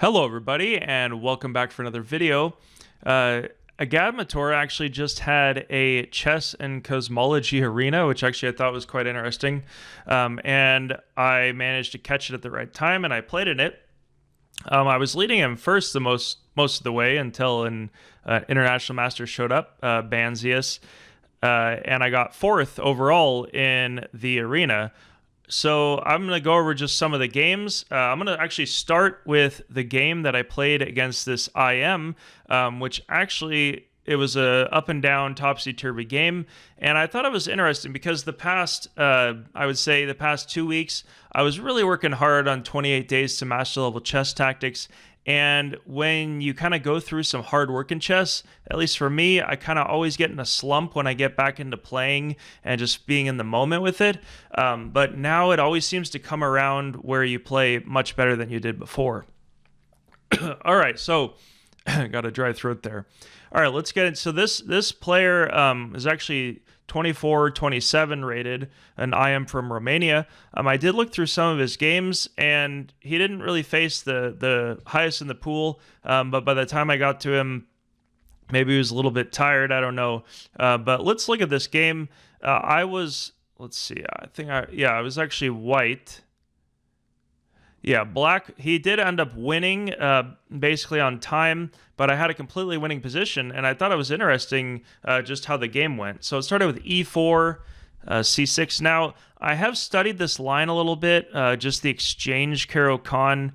Hello everybody and welcome back for another video. Agadmator actually just had a chess and cosmology arena, which actually I thought was quite interesting. And I managed to catch it at the right time and I played in it. I was leading him first most of the way until an international master showed up, Banzius, and I got fourth overall in the arena. So I'm going to go over just some of the games. I'm going to actually start with the game that I played against this IM, which actually it was a up and down topsy-turvy game. And I thought it was interesting because the past, I would say the past 2 weeks, I was really working hard on 28 days to master level chess tactics. And when you kind of go through some hard work in chess, at least for me, I kind of always get in a slump when I get back into playing and just being in the moment with it. But now it always seems to come around where you play much better than you did before. All right, so got a dry throat there. All right, let's get it. So this player is actually 24-27 rated, an IM from Romania. I did look through some of his games, and he didn't really face the highest in the pool, but by the time I got to him, maybe he was a little bit tired, I don't know. But let's look at this game. Let's see, I was actually white. Yeah, black, he did end up winning basically on time, but I had a completely winning position, and I thought it was interesting just how the game went. So it started with e4, c6. Now, I have studied this line a little bit, just the exchange Caro-Kann,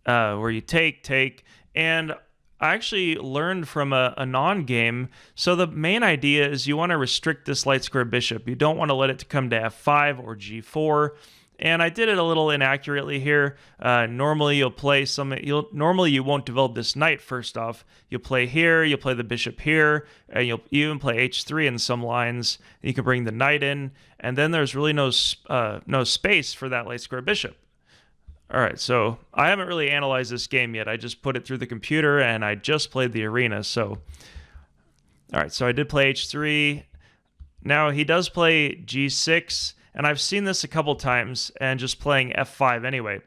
where you take, and I actually learned from a non-game. So the main idea is you want to restrict this light square bishop. You don't want to let it come to f5 or g4. And I did it a little inaccurately here. Normally you won't develop this knight first off. You'll play here, you'll play the bishop here, and you'll even play h3 in some lines. You can bring the knight in, and then there's really no space for that light square bishop. All right, so I haven't really analyzed this game yet. I just put it through the computer, and I just played the arena. So, all right, so I did play h3. Now he does play g6. And I've seen this a couple times and just playing f5 anyway,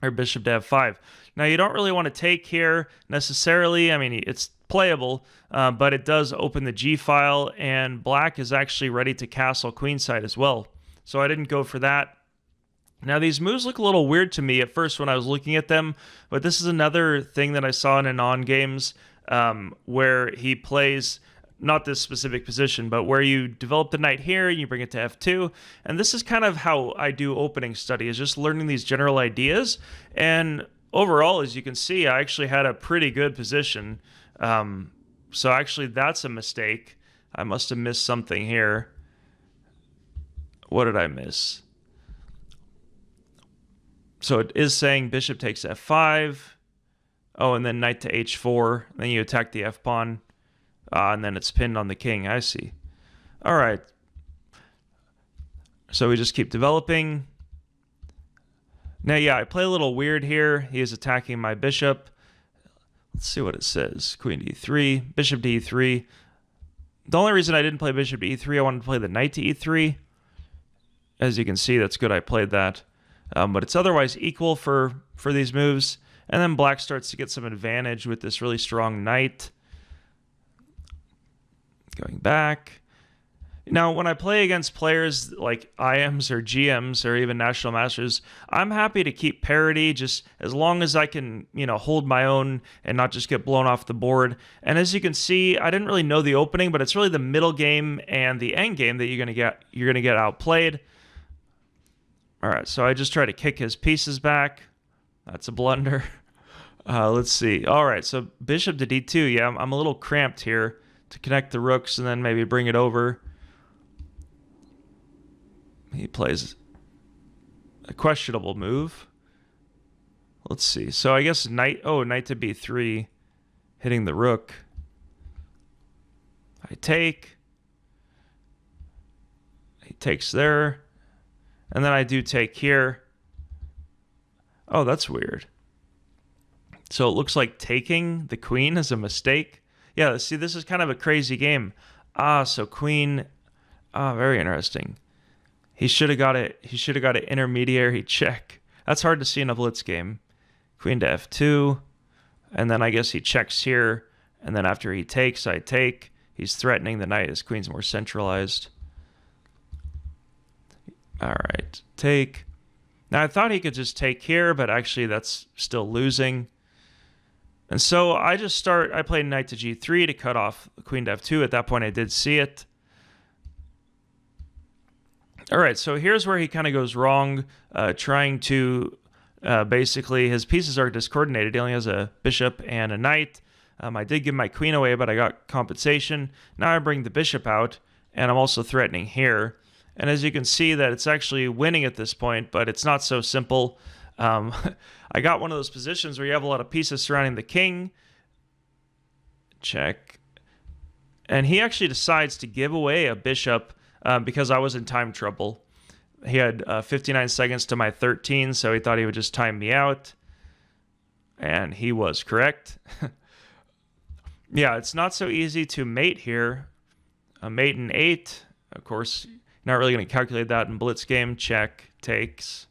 or bishop to f5. Now, you don't really want to take here necessarily. I mean, it's playable, but it does open the g file, and black is actually ready to castle queenside as well. So I didn't go for that. Now, these moves look a little weird to me at first when I was looking at them, but this is another thing that I saw in Anon games where he plays not this specific position, but where you develop the knight here and you bring it to f2. And this is kind of how I do opening study, is just learning these general ideas. And overall, as you can see, I actually had a pretty good position. So actually, that's a mistake. I must have missed something here. What did I miss? So it is saying bishop takes f5. Oh, and then knight to h4. Then you attack the f-pawn. And then it's pinned on the king. I see. All right. So we just keep developing. Now, yeah, I play a little weird here. He is attacking my bishop. Let's see what it says. Queen to e3, bishop to e3. The only reason I didn't play bishop to e3, I wanted to play the knight to e3. As you can see, that's good I played that. But it's otherwise equal for these moves. And then black starts to get some advantage with this really strong knight. Going back. Now, when I play against players like IMs or GMs or even National Masters, I'm happy to keep parity just as long as I can, hold my own and not just get blown off the board. And as you can see, I didn't really know the opening, but it's really the middle game and the end game that you're gonna get outplayed. All right, so I just try to kick his pieces back. That's a blunder. Let's see. All right, so bishop to d2. Yeah, I'm a little cramped here to connect the rooks and then maybe bring it over. He plays a questionable move. Let's see. So I guess knight to b3, hitting the rook. I take. He takes there. And then I do take here. Oh, that's weird. So it looks like taking the queen is a mistake. Yeah, see, this is kind of a crazy game. So queen. Very interesting. He should have got it. He should have got an intermediary check. That's hard to see in a blitz game. queen to f2, and then I guess he checks here, and then after he takes, I take. He's threatening the knight. His queen's more centralized. All right, take. Now I thought he could just take here, but actually that's still losing. And so I played knight to g3 to cut off queen to f2. At that point I did see it. All right, so here's where he kind of goes wrong, trying to basically, his pieces are discoordinated. He only has a bishop and a knight. I did give my queen away, but I got compensation. Now I bring the bishop out, and I'm also threatening here. And as you can see that it's actually winning at this point, but it's not so simple. I got one of those positions where you have a lot of pieces surrounding the king. Check. And he actually decides to give away a bishop because I was in time trouble. He had 59 seconds to my 13, so he thought he would just time me out. And he was correct. Yeah, it's not so easy to mate here. A mate in 8. Of course, you're not really going to calculate that in blitz game. Check, takes.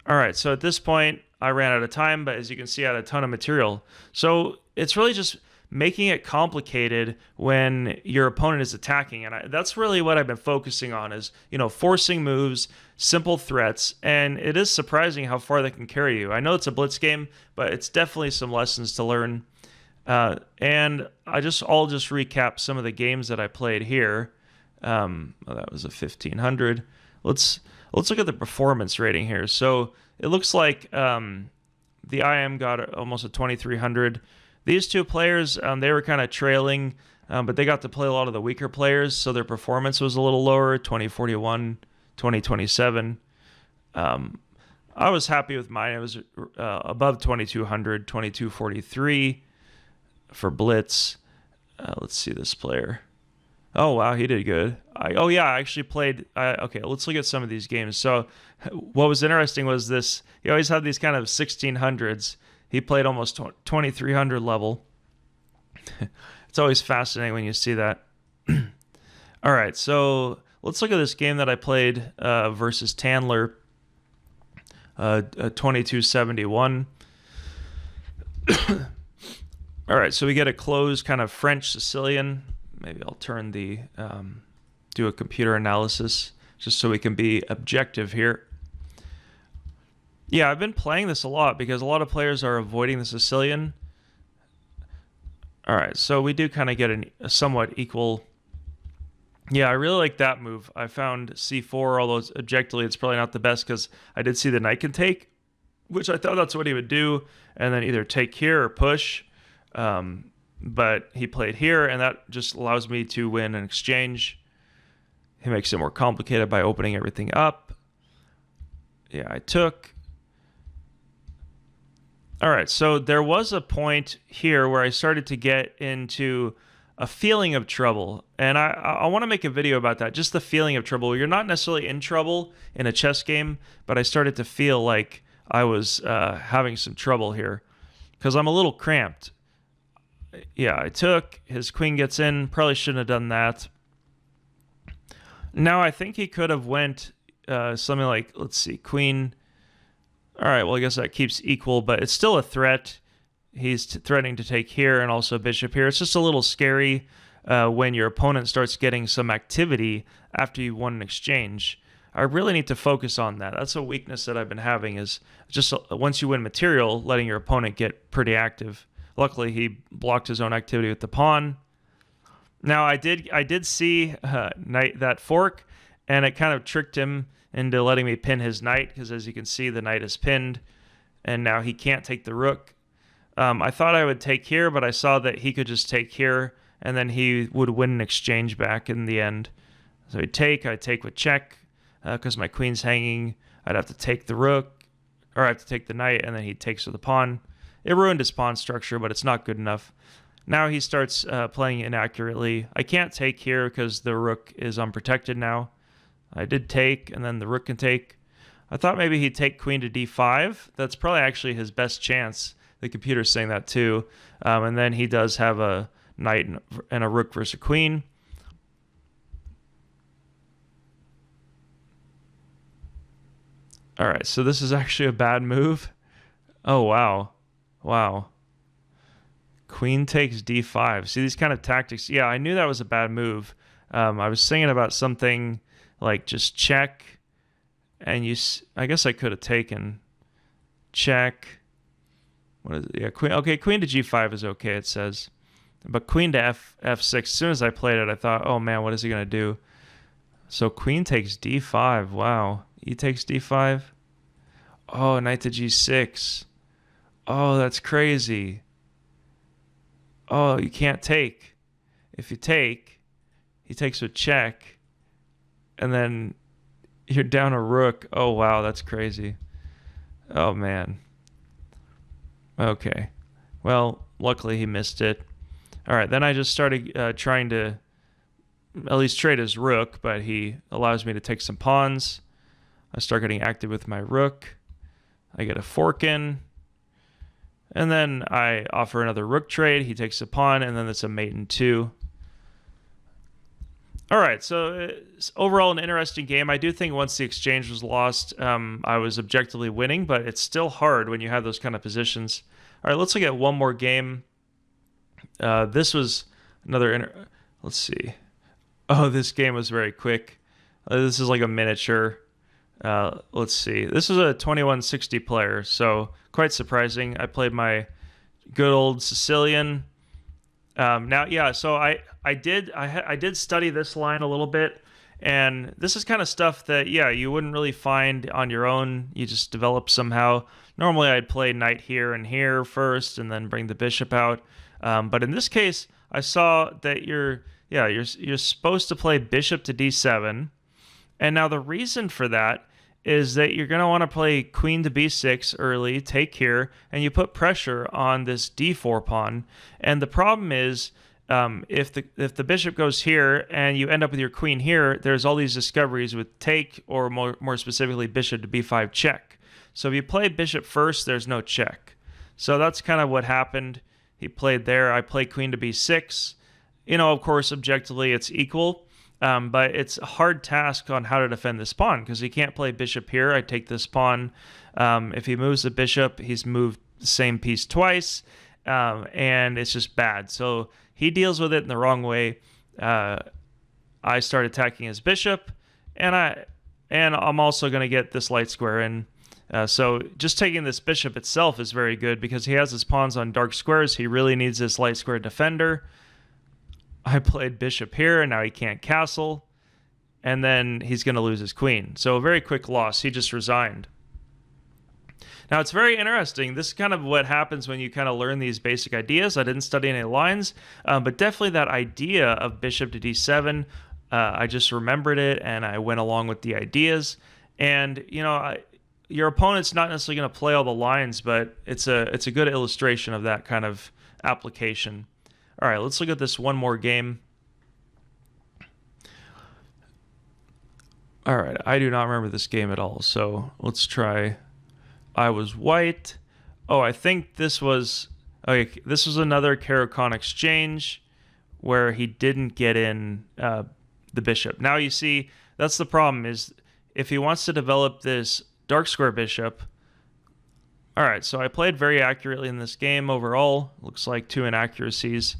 All right, so at this point, I ran out of time, but as you can see, I had a ton of material. So it's really just making it complicated when your opponent is attacking. And that's really what I've been focusing on is, forcing moves, simple threats. And it is surprising how far they can carry you. I know it's a blitz game, but it's definitely some lessons to learn. And I'll just recap some of the games that I played here. That was a 1500. Let's look at the performance rating here. So it looks like the IM got almost a 2300. These two players, they were kind of trailing, but they got to play a lot of the weaker players, so their performance was a little lower, 2041, 2027. I was happy with mine. It was above 2200, 2243 for blitz. Let's see this player. Oh, wow, he did good. I actually played... okay, let's look at some of these games. So what was interesting was this. He always had these kind of 1600s. He played almost 2300 level. It's always fascinating when you see that. All right, so let's look at this game that I played versus Tandler, 2271. All right, so we get a closed kind of French Sicilian. Maybe I'll turn the, do a computer analysis just so we can be objective here. Yeah, I've been playing this a lot because a lot of players are avoiding the Sicilian. All right, so we do kind of get a somewhat equal. Yeah, I really like that move. I found c4, although objectively it's probably not the best because I did see the knight can take, which I thought that's what he would do, and then either take here or push. But he played here, and that just allows me to win an exchange. He makes it more complicated by opening everything up. Yeah, I took. All right, so there was a point here where I started to get into a feeling of trouble, and I want to make a video about that, just the feeling of trouble. You're not necessarily in trouble in a chess game, but I started to feel like I was having some trouble here because I'm a little cramped. Yeah, I took. His queen gets in. Probably shouldn't have done that. Now, I think he could have went something like, let's see, queen. All right, well, I guess that keeps equal, but it's still a threat. He's threatening to take here and also bishop here. It's just a little scary when your opponent starts getting some activity after you won an exchange. I really need to focus on that. That's a weakness that I've been having is just once you win material, letting your opponent get pretty active. Luckily, he blocked his own activity with the pawn. Now, I did see that fork, and it kind of tricked him into letting me pin his knight, because as you can see, the knight is pinned, and now he can't take the rook. I thought I would take here, but I saw that he could just take here, and then he would win an exchange back in the end. So I'd take with check, because my queen's hanging. I'd have to take the rook, or I have to take the knight, and then he takes with the pawn. It ruined his pawn structure, but it's not good enough. Now he starts playing inaccurately. I can't take here because the rook is unprotected now. I did take, and then the rook can take. I thought maybe he'd take queen to d5. That's probably actually his best chance. The computer's saying that too. And then he does have a knight and a rook versus a queen. All right, so this is actually a bad move. Oh, wow. Wow. Queen takes d5. See, these kind of tactics. Yeah, I knew that was a bad move. I was thinking about something like just check, and I guess I could have taken check. What is it? Yeah, queen. Okay, queen to g5 is okay, it says. But queen to f6, as soon as I played it, I thought, oh man, what is he going to do? So queen takes d5. Wow. E takes d5. Oh, knight to g6. Oh, that's crazy. Oh, you can't take. If you take, he takes with check, and then you're down a rook. Oh, wow, that's crazy. Oh, man. Okay. Well, luckily he missed it. All right, then I just started trying to at least trade his rook, but he allows me to take some pawns. I start getting active with my rook. I get a fork in. And then I offer another rook trade. He takes a pawn, and then it's a mate in 2. All right, so it's overall an interesting game. I do think once the exchange was lost, I was objectively winning, but it's still hard when you have those kind of positions. All right, let's look at one more game. This was another... Let's see. Oh, this game was very quick. This is like a miniature. Let's see. This is a 2160 player, so quite surprising. I played my good old Sicilian. Now, yeah. So I did study this line a little bit, and this is kind of stuff that you wouldn't really find on your own. You just develop somehow. Normally, I'd play knight here and here first, and then bring the bishop out. But in this case, I saw that you're supposed to play bishop to d7. And now the reason for that is that you're going to want to play queen to b6 early, take here, and you put pressure on this d4 pawn. And the problem is, if the bishop goes here and you end up with your queen here, there's all these discoveries with take, or more specifically bishop to b5 check. So if you play bishop first, there's no check. So that's kind of what happened. He played there. I played queen to b6. Of course, objectively, it's equal. But it's a hard task on how to defend this pawn, because he can't play bishop here. I take this pawn. If he moves the bishop, he's moved the same piece twice, and it's just bad. So he deals with it in the wrong way. I start attacking his bishop, and I'm also going to get this light square in. So just taking this bishop itself is very good, because he has his pawns on dark squares. He really needs this light square defender. I played bishop here, and now he can't castle, and then he's going to lose his queen. So a very quick loss. He just resigned. Now, it's very interesting. This is kind of what happens when you kind of learn these basic ideas. I didn't study any lines, but definitely that idea of bishop to d7, I just remembered it, and I went along with the ideas. And, your opponent's not necessarily going to play all the lines, but it's a good illustration of that kind of application. All right, let's look at this one more game. All right, I do not remember this game at all, so let's try. I was white. Oh, I think this was... Okay, this was another Caro-Kann exchange where he didn't get in the bishop. Now, you see, that's the problem, is if he wants to develop this dark square bishop... All right, so I played very accurately in this game overall. Looks like 2 inaccuracies.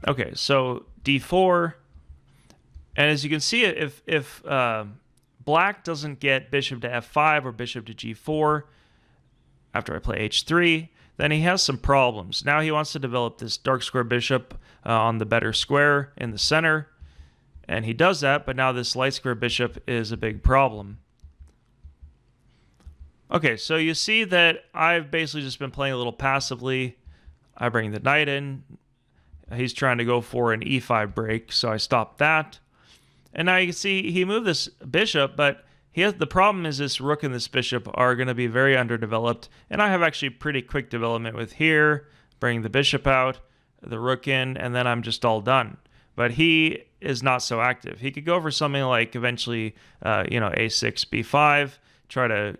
Okay, so d4, and as you can see, if black doesn't get bishop to f5 or bishop to g4 after I play h3, then he has some problems. Now he wants to develop this dark square bishop on the better square in the center, and he does that, but now this light square bishop is a big problem. Okay, so you see that I've basically just been playing a little passively. I bring the knight in. He's trying to go for an e5 break, so I stopped that. And now you can see he moved this bishop, but the problem is this rook and this bishop are going to be very underdeveloped. And I have actually pretty quick development with here, bring the bishop out, the rook in, and then I'm just all done. But he is not so active. He could go for something like eventually, a6, b5, try to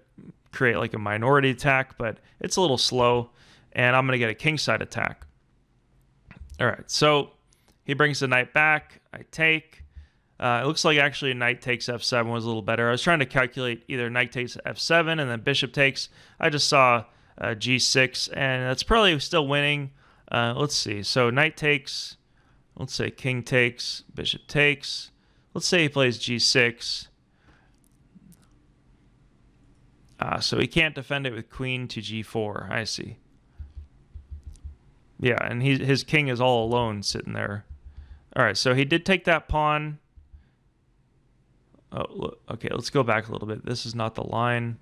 create like a minority attack, but it's a little slow, and I'm going to get a kingside attack. All right, so he brings the knight back. I take. It looks like actually knight takes f7 was a little better. I was trying to calculate either knight takes f7 and then bishop takes. I just saw g6, and that's probably still winning. Let's see. So knight takes, let's say king takes, bishop takes. Let's say he plays g6. So he can't defend it with queen to g4. I see. Yeah, and his king is all alone sitting there. All right, so he did take that pawn. Oh, look, okay, let's go back a little bit. This is not the line.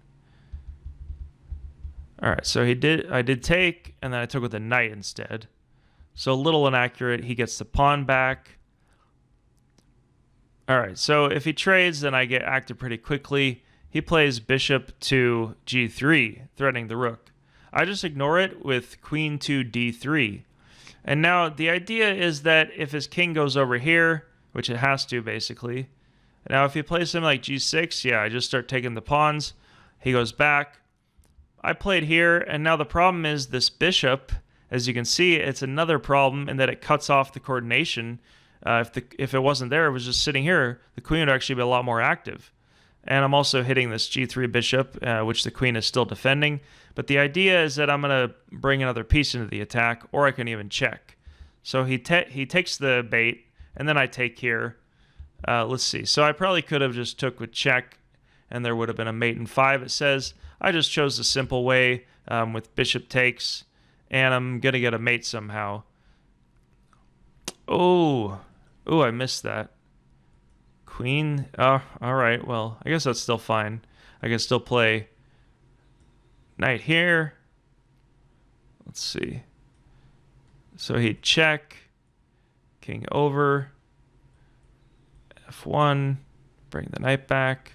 All right, so I did take, and then I took with a knight instead. So a little inaccurate. He gets the pawn back. All right, so if he trades, then I get active pretty quickly. He plays bishop to g3, threatening the rook. I just ignore it with queen to d3. And now the idea is that if his king goes over here, which it has to basically, now if he plays something like g6, yeah, I just start taking the pawns. He goes back. I played here, and now the problem is this bishop. As you can see, it's another problem in that it cuts off the coordination. If it wasn't there, it was just sitting here, the queen would actually be a lot more active. And I'm also hitting this g3 bishop, which the queen is still defending. But the idea is that I'm going to bring another piece into the attack, or I can even check. So he takes the bait, and then I take here. Let's see. So I probably could have just took with check, and there would have been a mate in 5. It says I just chose the simple way with bishop takes, and I'm going to get a mate somehow. Oh, I missed that. Queen. Oh, all right. Well, I guess that's still fine. I can still play knight here. Let's see. So he'd check. King over. F1. Bring the knight back.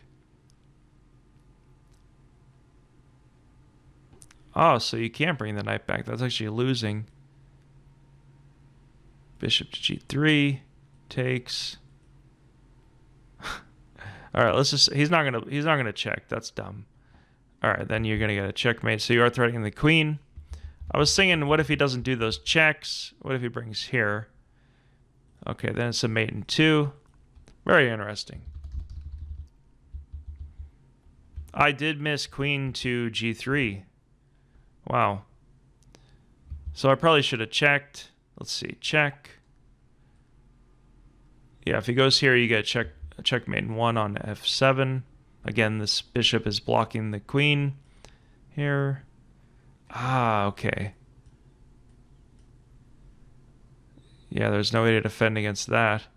Oh, so you can't bring the knight back. That's actually losing. Bishop to g3. Takes. All right, let's just. He's not gonna check. That's dumb. All right, then you're gonna get a checkmate. So you are threatening the queen. I was thinking, what if he doesn't do those checks? What if he brings here? Okay, then it's a mate in 2. Very interesting. I did miss queen to g3. Wow. So I probably should have checked. Let's see, check. Yeah, if he goes here, you get checkmate in 1 on f7. Again, this bishop is blocking the queen here. Ah, okay. Yeah, there's no way to defend against that.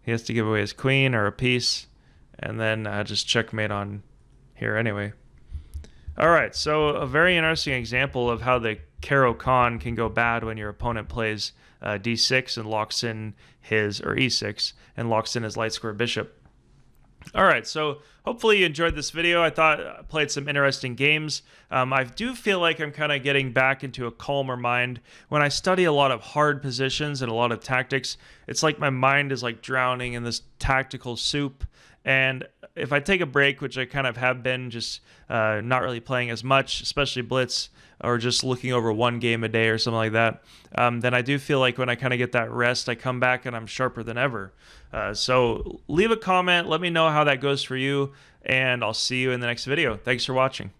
He has to give away his queen or a piece, and then just checkmate on here anyway. All right, so a very interesting example of how the Caro-Kann can go bad when your opponent plays d6 and locks in his, or e6, and locks in his light square bishop. All right, so hopefully you enjoyed this video. I thought I played some interesting games. I do feel like I'm kind of getting back into a calmer mind. When I study a lot of hard positions and a lot of tactics, it's like my mind is like drowning in this tactical soup. And if I take a break, which I kind of have been, just not really playing as much, especially Blitz, or just looking over one game a day or something like that, then I do feel like when I kind of get that rest, I come back and I'm sharper than ever. So leave a comment, let me know how that goes for you, and I'll see you in the next video. Thanks for watching.